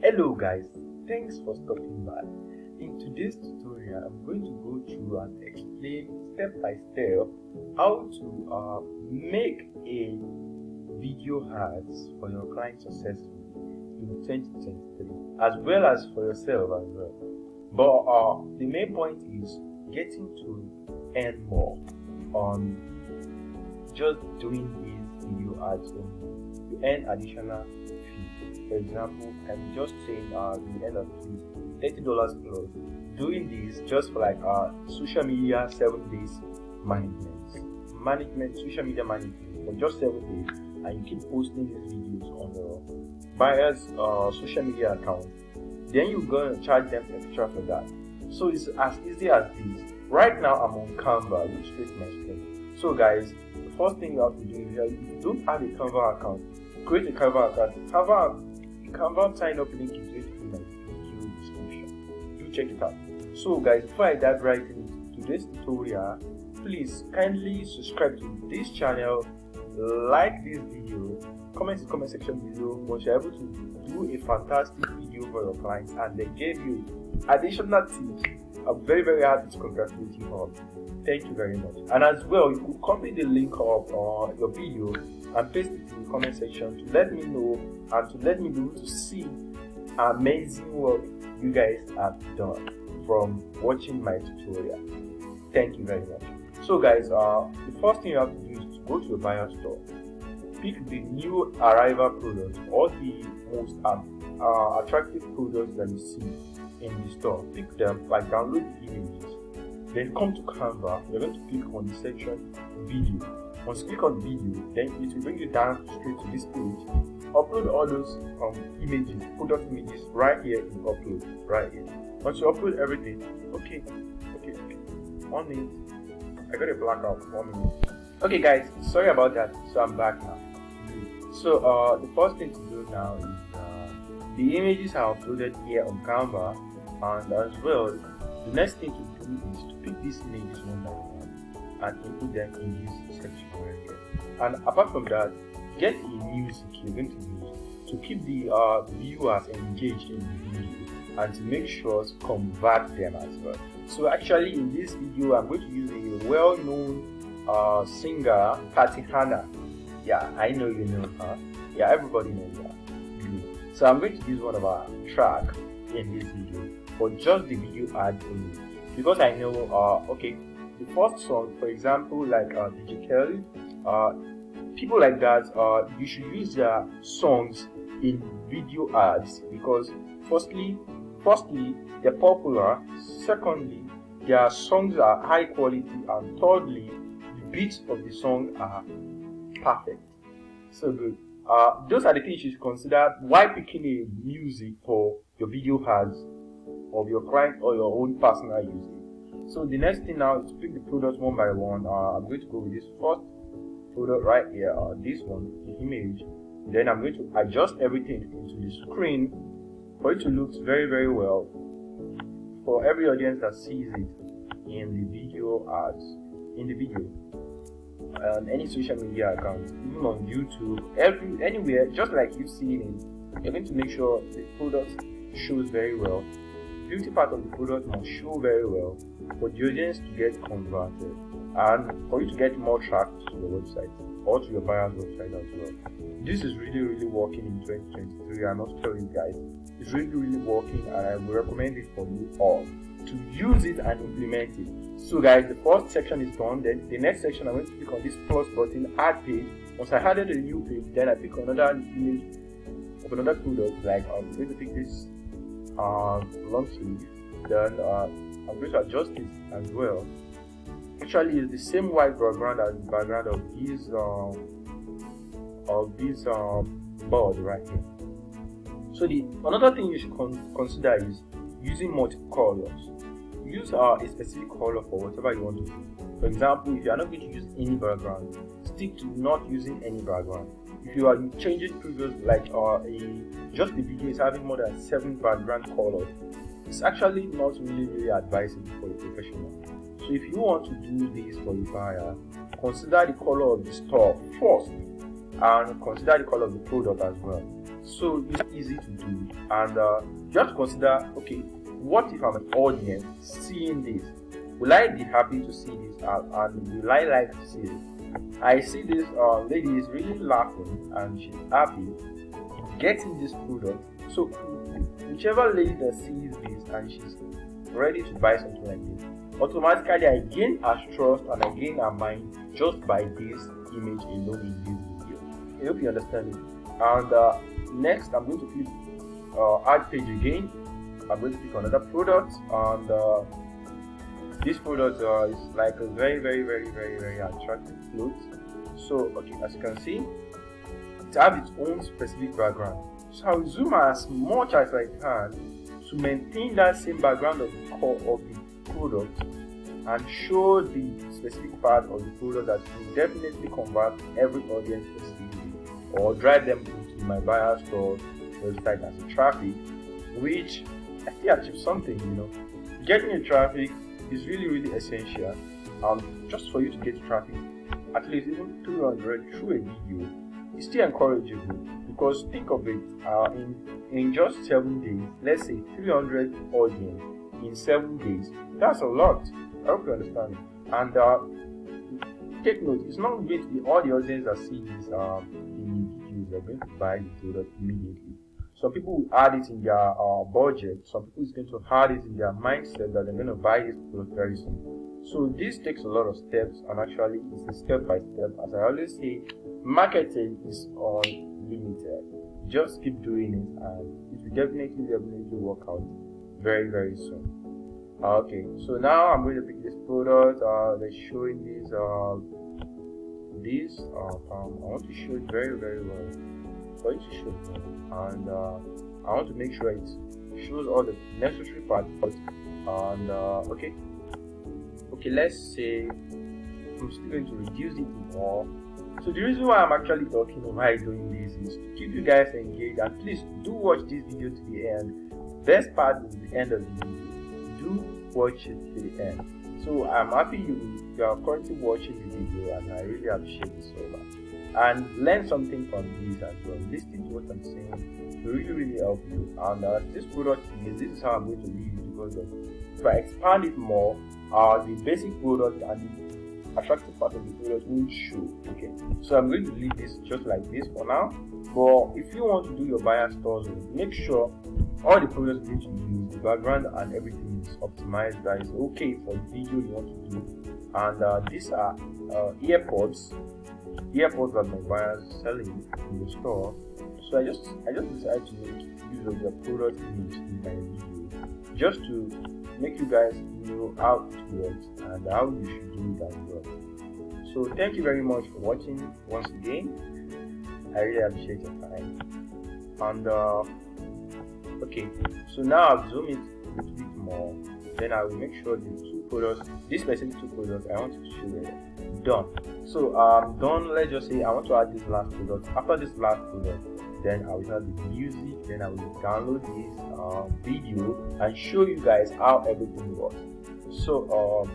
Hello guys, thanks for stopping by. In today's tutorial, I'm going to go through and explain step by step how to make a video ads for your client successfully in 2023, as well as for yourself as well. But the main point is getting to earn more on just doing these video ads only. You earn additional fee. For example, I'm just saying the end of the $30 plus. Doing this just for like social media 7 days management, social media management for just 7 days, and you keep posting these videos on your buyer's social media account. Then you're going to charge them extra for that. So it's as easy as this. Right now I'm on Canva, which straight my screen. So guys, the first thing you have to do is if you don't have a Canva account, create a Canva account. Canva sign up link is going to be in my video description. Do check it out. So guys, before I dive right into today's tutorial, please kindly subscribe to this channel, like this video, comment in the comment section below once you're able to do a fantastic video for your clients and they gave you additional tips. I'm very happy to congratulate you all. Thank you very much. And as well, you could copy the link of your video and paste it in the comment section to let me know and to let me be able to see amazing work you guys have done from watching my tutorial. Thank you very much. So guys, the first thing you have to do is to go to your buyer store, pick the new arrival product or the most attractive products that you see in the store. Pick them, like download the images, then come to Canva. You're going to click on the section video. Once you click on video, then it will bring you down straight to this page. Upload all those images, product images right here in upload, right here. Once you upload everything, okay. 1 minute. I got a blackout. 1 minute. Okay guys, sorry about that. So I'm back now. So the first thing to do now is the images are uploaded here on Canva, and as well, the next thing to do is to pick these images one by one and input them in this section right here. And apart from that, get a music you're going to use to keep the viewers engaged in the video and to make sure to convert them as well. So actually in this video, I'm going to use a well-known singer, Tatiana. Yeah, I know you know her. Yeah, everybody knows her. So I'm going to use one of our track in this video for just the video ad only, because I know okay, the first song, for example, like DJ Kelly, people like that, you should use their songs in video ads because firstly they're popular, secondly their songs are high quality, and thirdly the beats of the song are perfect. So good. Those are the things you should consider while picking a music for your video ads of your client or your own personal usage. So the next thing now is to pick the products one by one. I'm going to go with this first product right here, this one, the image. Then I'm going to adjust everything into the screen for it to look very well for every audience that sees it in the video ads, in the video. Any social media account, even on YouTube, anywhere, just like you've seen it, you're going to make sure the product shows very well. The beauty part of the product must show very well for the audience to get converted and for you to get more traffic to your website or to your buyer's website as well. This is really working in 2023. I must tell you guys, it's really working, and I will recommend it for you all to use it and implement it. So guys, the first section is done. Then the next section, I'm going to click on this plus button, add page. Once I added a new page, then I pick another image of another product. Like I'm going to pick this long sleeve. Then I'm going to adjust it as well. Actually, it's the same white background as the background of this board right here. So another thing you should consider is using multiple colors. Use a specific color for whatever you want to do. For example, if you are not going to use any background, stick to not using any background. If you are changing previous, like just the video is having more than 7 background colors, it's actually not really advisable for a professional. So if you want to do this for your buyer, consider the color of the store first and consider the color of the product as well. So it's easy to do, and you have to consider, okay, what if I'm an audience seeing this? Will I be happy to see this, and will I like to see it? I see this lady is really laughing and she's happy getting this product. So whichever lady that sees this and she's ready to buy something like this, automatically I gain her trust and I gain her mind just by this image alone in this video. I hope you understand it. And next I'm going to click add page again. I'm going to click on another product, and this product is like a very attractive cloth. So okay, as you can see, it has its own specific background. So I'll zoom as much as I can to maintain that same background of the core of the product and show the specific part of the product that will definitely convert every audience to see or drive them to my buyer store website as a traffic, which I still achieve something, you know. Getting the traffic is really essential. Just for you to get traffic, at least even 200 through a video, is still encourageable, because think of it, in just 7 days, let's say 300 audience in 7 days, that's a lot. I hope you understand it. And take note, it's not going to be all the audience that see this videos are going to buy the product immediately. Some people will add it in their budget. Some people is going to add it in their mindset that they're going to buy this product very soon. So this takes a lot of steps, and actually it's a step by step. As I always say, marketing is unlimited. Just keep doing it, and it will definitely work out very soon. Okay, so now I'm going to pick this product. They're showing this. I want to show it very well. For you to show it, and I want to make sure it shows all the necessary parts. And okay, let's say I'm still going to reduce it more. So the reason why I'm actually talking or why I'm doing this is to keep you guys engaged, and please do watch this video to the end. Best part is the end of the video. Do watch it to the end. So I'm happy you are currently watching the video, and I really appreciate it so much. And learn something from this as well. Listen to what I'm saying will really help you. And this product, this is how I'm going to leave it, because if I expand it more, the basic product and the attractive part of the product will show. Okay, so I'm going to leave this just like this for now. But if you want to do your buyer stores, make sure all the products you need to use, the background and everything is optimized, that is okay for the video you want to do. And these are earpods that my buyers are selling in the store. So I just decided to make use of the product image in my video, just to make you guys know how it works and how you should do it as well. So thank you very much for watching once again. I really appreciate your time. And okay, so now I've zoomed it a little bit more. Then I will make sure the two products, this specific two products I want to show you, done. So done. Let's just say I want to add this last product. After this last product, then I will have the music. Then I will download this video and show you guys how everything works. So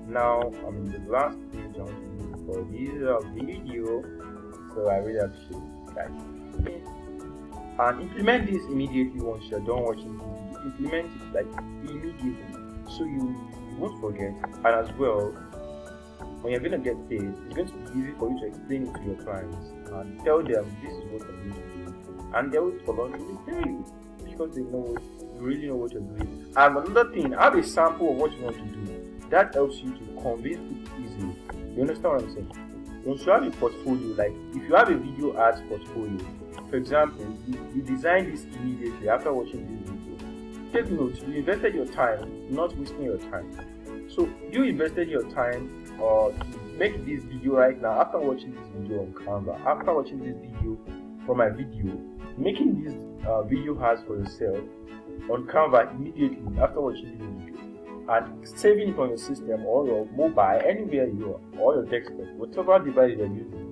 now I'm in the last page I want to use for this video. So I really appreciate it, guys. And implement this immediately once you're done watching the video. Implement it like immediately, so you won't forget. And as well, when you're going to get paid, it's going to be easy for you to explain it to your clients and tell them this is what I'm going to do, and they will follow you. They tell you because they know you really know what you're doing. And another thing, have a sample of what you want to do. That helps you to convince people easily. You understand what I'm saying? Once you have a portfolio, like if you have a video ads portfolio, for example, you design this immediately after watching this video. Take note, you invested your time, not wasting your time. So you invested your time to make this video right now after watching this video on Canva, after watching this video from my video, making this video ads for yourself on Canva immediately after watching this video, and saving it on your system or your mobile, anywhere you are, or your desktop, whatever device you're using.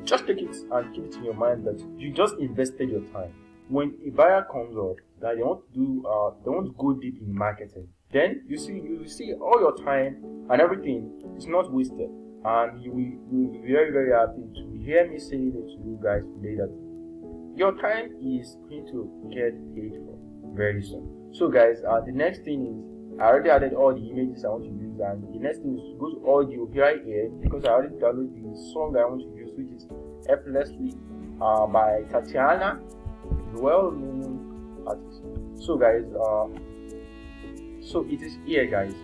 Just take it and keep it in your mind that you just invested your time. When a buyer comes up that they want to go deep in marketing, then you see all your time and everything is not wasted, and you will be very happy to hear me saying it to you guys today that your time is going to get paid for very soon. So guys, the next thing is, I already added all the images I want to use, and the next thing is to go to audio right here, because I already downloaded the song I want to use, which is Effortlessly by Tatiana, well-known artist. So guys, so it is here guys,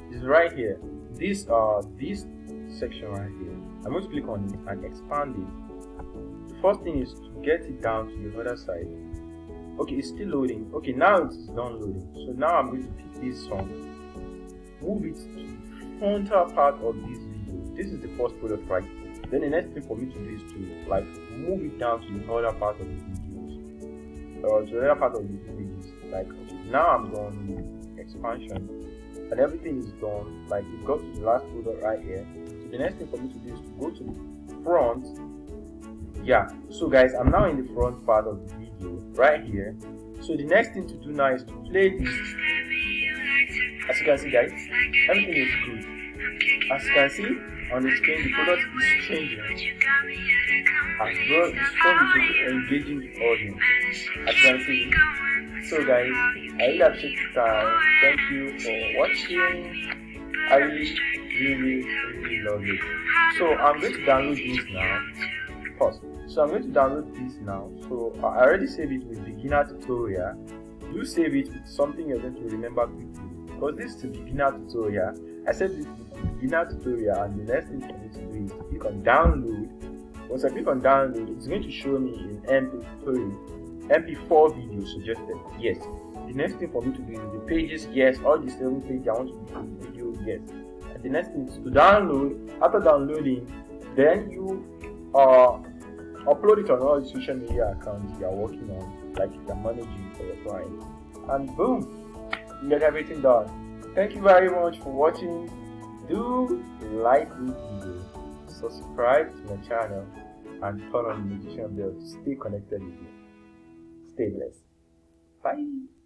it's right here, this section right here. I'm going to click on it and expand it. The first thing is to get it down to the other side. Okay, it's still loading. Okay, now it's done loading. So now I'm going to pick this song, move it to the frontal part of this video. This is the first product, right? Then the next thing for me to do is to like move it down to the other part of the videos, or to the other part of the images. Like, okay, now I'm done with expansion and everything is done. Like, it got to the last product right here. So the next thing for me to do is to go to the front. Yeah, so guys, I'm now in the front part of the video right here. So the next thing to do now is to play this. As you can see guys, everything is good. As you can see on the screen, the product is changing as well. The song is engaging the audience, as you can see. So guys, I really appreciate the time. Thank you for watching. I really love it. So I'm going to download this now. Pause. So I'm going to download this now. So I already saved it with beginner tutorial. Do save it with something you're going to remember quickly, because this is a beginner tutorial. I saved it with beginner tutorial, and the next thing for me to do is to click on download. Once I click on download, it's going to show me in MP4 video suggested. Yes. The next thing for me to do is the pages. Yes. All the 7 pages I want to do in the video. Yes. And the next thing is to download. After downloading, then you upload it on all the social media accounts you are working on, like you're managing for your client, and boom, you get everything done. Thank you very much for watching. Do like this video, subscribe to my channel, and turn on the notification bell to stay connected with me. Stay blessed. Bye.